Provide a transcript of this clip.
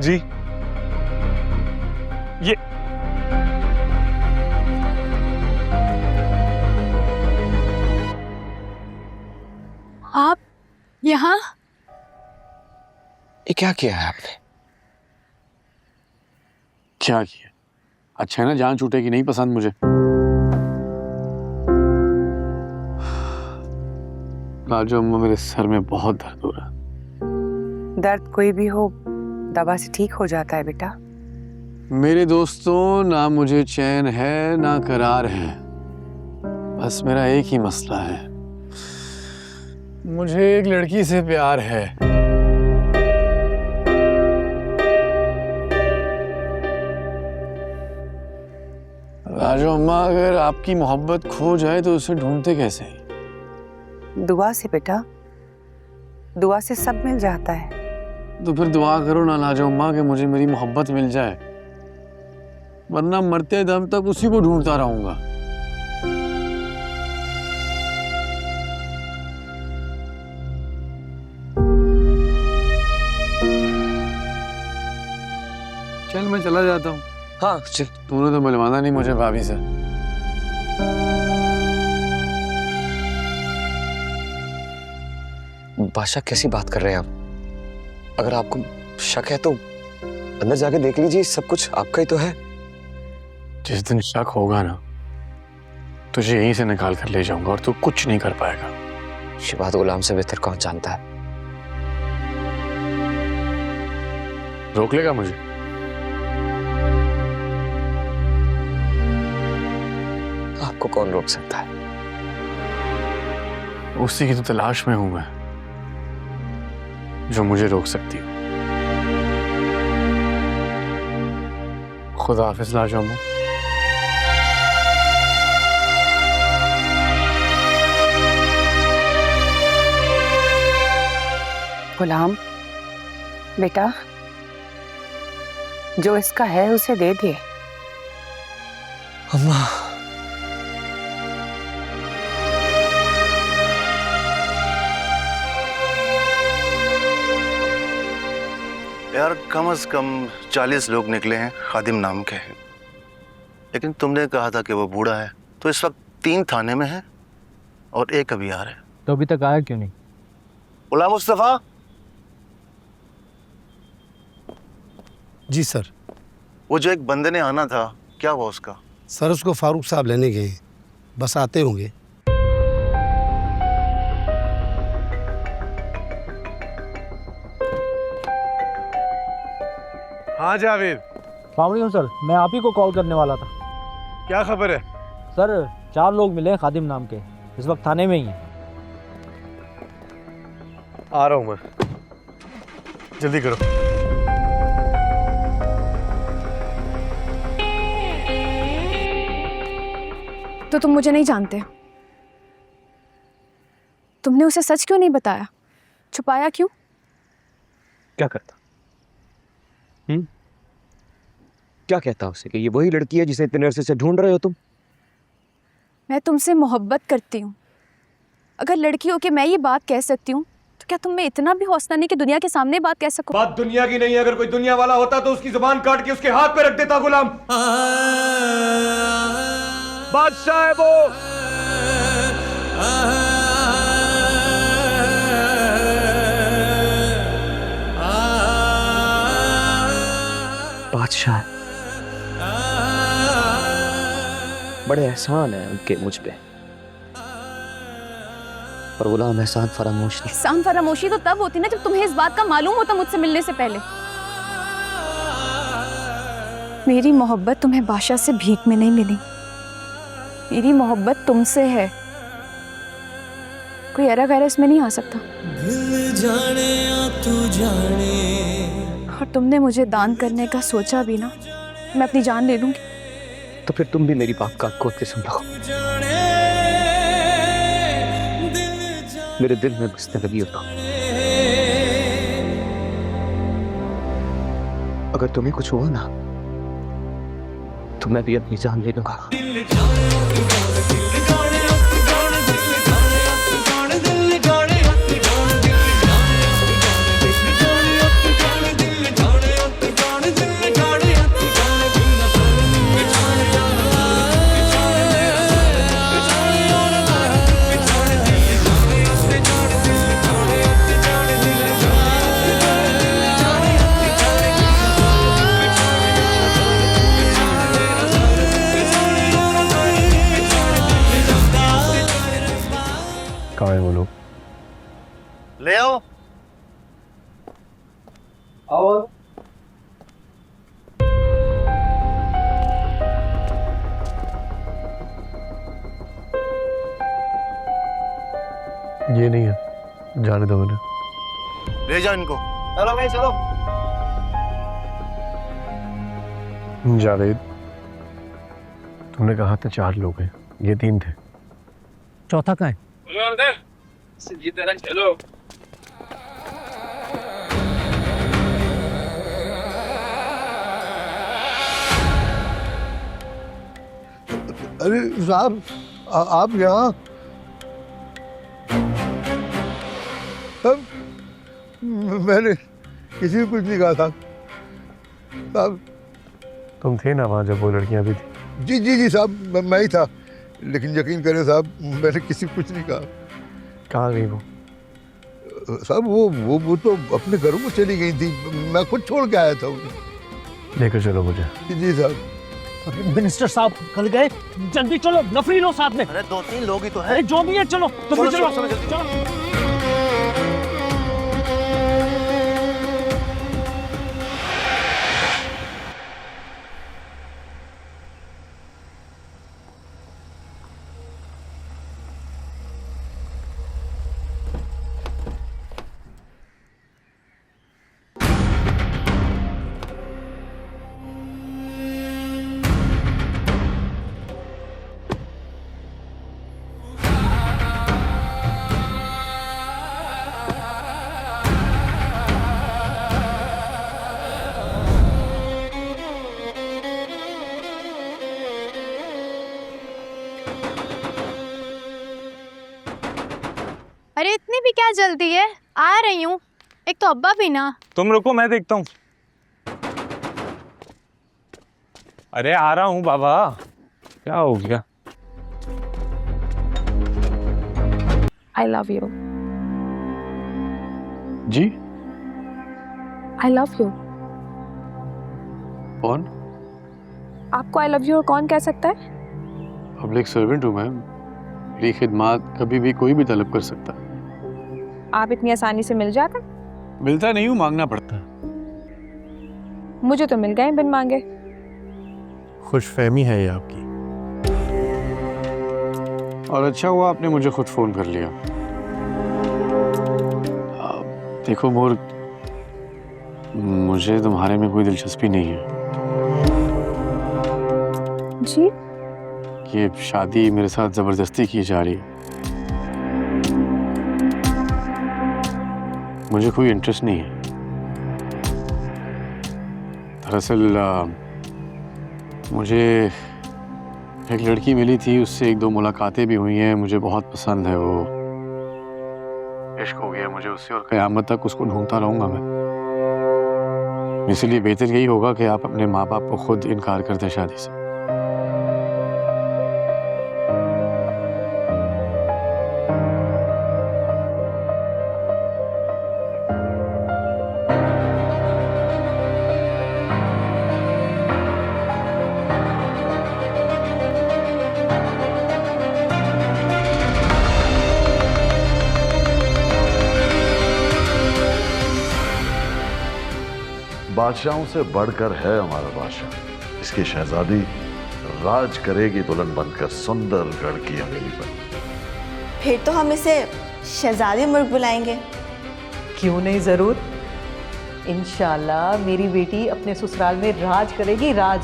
जी ये आप यहाँ? ये क्या किया है आपने? क्या किया? अच्छा है ना, जान छूटेगी नहीं पसंद मुझे। राजू अम्मा, मेरे सर में बहुत दर्द हो रहा है। दर्द कोई भी हो दवा से ठीक हो जाता है बेटा। मेरे दोस्तों, ना मुझे चैन है ना करार है, बस मेरा एक ही मसला है, मुझे एक लड़की से प्यार है। राजू अम्मा, अगर आपकी मोहब्बत खो जाए तो उसे ढूंढते कैसे? दुआ से बेटा, दुआ से सब मिल जाता है। तो फिर दुआ करो ना राजू अम्मा कि मुझे मेरी मोहब्बत मिल जाए, वरना मरते दम तक उसी को ढूंढता रहूंगा। चल मैं चला जाता हूँ। हाँ चल। तूने तो मिलवाना नहीं मुझे भाभी से। बादशाह कैसी बात कर रहे हैं आप? अगर आपको शक है तो अंदर जाके देख लीजिए, सब कुछ आपका ही तो है। जिस दिन शक होगा ना, तुझे यहीं से निकाल कर ले जाऊंगा और तू कुछ नहीं कर पाएगा। ये बात गुलाम से बेहतर कौन जानता है? रोक लेगा मुझे? आपको कौन रोक सकता है? उसी की तो तलाश में हूं मैं, जो मुझे रोक सकती हो। खुदा हाफिज राजू अम्मा। गुलाम बेटा, जो इसका है उसे दे दे। अम्मा, यार कम से कम 40 लोग निकले हैं खादिम नाम के, लेकिन तुमने कहा था कि वो बूढ़ा है, तो इस वक्त 3 थाने में है और 1 अभी आ रहा है। तो अभी तक आया क्यों नहीं? गुलाम मुस्तफा। जी सर। वो जो एक बंदे ने आना था, क्या हुआ उसका? सर उसको फारूक साहब लेने गए हैं, बस आते होंगे। हाँ जावेद, सामने सर, मैं आप ही को कॉल करने वाला था। क्या खबर है? सर 4 लोग मिले हैं खादिम नाम के, इस वक्त थाने में ही हैं। आ रहा हूँ मैं, जल्दी करो। तो तुम मुझे नहीं जानते? तुमने उसे सच क्यों नहीं बताया? छुपाया क्यों? क्या करता? क्या कहता उसे कि ये वही लड़की है जिसे इतने अरसे से ढूंढ रहे हो तुम? मैं तुमसे मोहब्बत करती हूँ। अगर लड़की हो के मैं ये बात कह सकती हूँ, तो क्या तुम में इतना भी हौसला नहीं कि दुनिया के सामने बात कह सको? बात दुनिया की नहीं है, अगर कोई दुनिया वाला होता तो उसकी जुबान काट के उसके हाथ पे रख देता गुलाम। बादशाह है वो। बादशाह बड़े एहसान है उनके मुझ पे, पर गुलाम एहसान फरामोश नहीं। एहसान फरामोशी तो तब होती ना जब तुम्हें इस बात का मालूम होता मुझसे मिलने से पहले। मेरी मोहब्बत तुम्हें बादशाह से भीख में नहीं मिली, मेरी मोहब्बत तुमसे है। कोई एरा गैरा इसमें नहीं आ सकता। दिल जाने या तू जाने। और तुमने मुझे दान करने का सोचा भी ना, मैं अपनी जान ले लूंगी। तो फिर तुम भी मेरी बात काट खोद के सुन लो। मेरे दिल में बसने लगी हो तो अगर तुम्हें कुछ हुआ ना, तो मैं भी अपनी जान ले लूंगा। और ये नहीं है, जाने दो मुझे। ले जाओ इनको। चलो भाई चलो। जावेद, तुमने कहा था 4 लोग हैं, ये 3 थे। चौथा कहाँ है? चलो। अरे साहब, आप यहाँ? मैंने किसी को कुछ नहीं कहा था साहब। तुम थे ना वहाँ जब वो लड़कियाँ भी थी? जी जी जी साहब, मैं ही था, लेकिन यकीन करें साहब, मैंने किसी को कुछ नहीं कहा। कहाँ गई वो? साहब वो तो अपने घरों में चली गई थी, मैं खुद छोड़ के आया था उन्हें। लेकर चलो मुझे। जी साहब। मिनिस्टर साहब कल गए, जल्दी चलो, नफरी लो साथ में। अरे 2-3 लोग ही तो अरे हैं। जो भी है चलो, तुम भी चलो। चलो। अरे इतनी भी क्या जल्दी है, आ रही हूँ। एक तो अब्बा भी ना। तुम रुको, मैं देखता हूँ। अरे आ रहा हूँ बाबा। क्या हो गया? I love you. Ji? I love you. कौन? आपको I love you और कौन कह सकता है? पब्लिक सर्वेंट हूँ मैं, मेरी खिदमत कभी भी कोई भी तलब कर सकता है। आप इतनी आसानी से मिल जाते? मिलता नहीं हूँ, मांगना पड़ता है। मुझे तो मिल गए बिन मांगे। खुशफहमी है ये आपकी। और अच्छा हुआ आपने मुझे खुद फोन कर लिया। देखो मोर, मुझे तुम्हारे में कोई दिलचस्पी नहीं है। जी? ये शादी मेरे साथ जबरदस्ती की जा रही है। मुझे कोई इंटरेस्ट नहीं है। दरअसल मुझे एक लड़की मिली थी, उससे 1-2 मुलाकातें भी हुई हैं, मुझे बहुत पसंद है वो। इश्क हो गया मुझे उससे और क़यामत तक उसको ढूंढता रहूंगा मैं। इसलिए बेहतर यही होगा कि आप अपने माँ बाप को खुद इनकार कर दें शादी से। बादशाहों से बढ़कर है हमारा बादशाह। इसकी शहजादी राज करेगी दुल्हन बनकर सुंदरगढ़ की हवेली पर। फिर तो हम इसे शहजादी मुल्क बुलाएंगे। क्यों नहीं, जरूर। इंशाल्लाह मेरी बेटी अपने ससुराल में राज करेगी, राज।